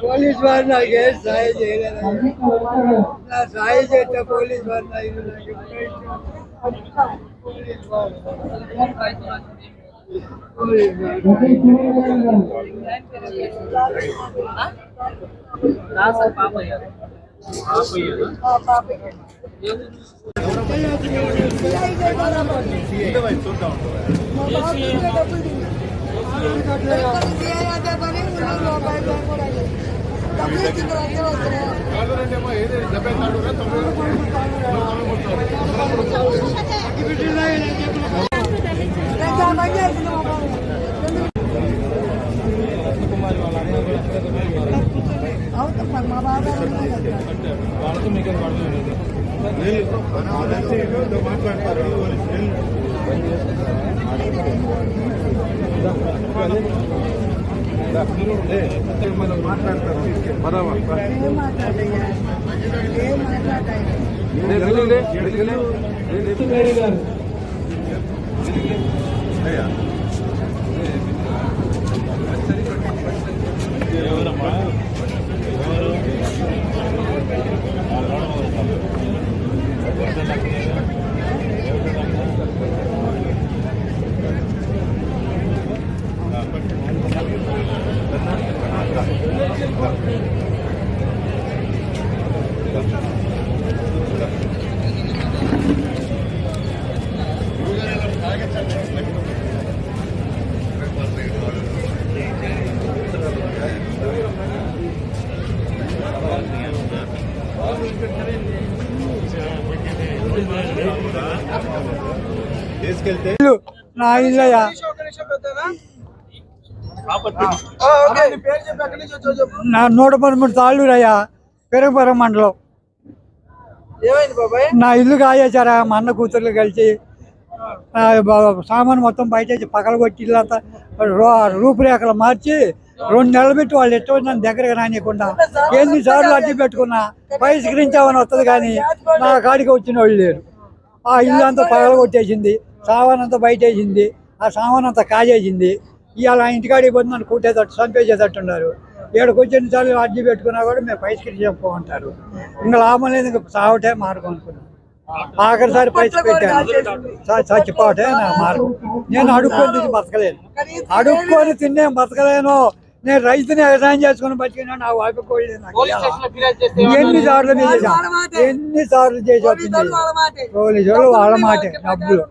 Police వారు నాకు ఏం సహాయం చేయలేదు. నా సహాయం చేస్తే పోలీస్ వారు మాట్లాడతారు. నా ఇల్లయ్యా నా 113 తాళ్ళూరయ్యా, పెరుగుపురం మండలం. నా ఇల్లు కాయేశారా మా అన్న కూతుర్లు కలిసి. సామాను మొత్తం బయట పగలగొట్టి ఇల్లంతా రూపురేఖలు మార్చి 2 నెలలు పెట్టి వాళ్ళు ఎట్టో నన్ను దగ్గరగా రానియకుండా ఎన్నిసార్లు అడ్డు పెట్టుకున్నా బహిష్కరించామని వస్తుంది కానీ నా కాడికి వచ్చిన వాళ్ళు లేరు. ఆ ఇల్లు అంతా పగలగొట్టేసింది, సామానంతా బయట వేసింది, ఆ సామానంతా కాజేసింది. ఇవాళ ఇంటికాడికి పోతే నన్ను కుట్టేటట్టు చంపేసేటట్టున్నారు. ఏడుకు వచ్చేసార్లు అడ్డు పెట్టుకున్నా కూడా మేము బహిష్కరించకపోమంటారు. ఇంకా లాభం లేదు, ఇంకా సావటే మార్గం అనుకున్నాను. ఆఖరిసారి పైసలు పెట్టాను, చచ్చిపోవటే నా మార్గం. నేను అడుక్కొని తిని బతకలేను, అడుక్కొని తిన్నే బతకలేను. నేను రైతుని వ్యవసాయం చేసుకుని బతికినా నా వాయిపోలేదు. ఎన్నిసార్లు చేసా, ఎన్నిసార్లు చేసి వచ్చింది పోలీసు వాళ్ళు వాళ్ళ మాటే డబ్బులు.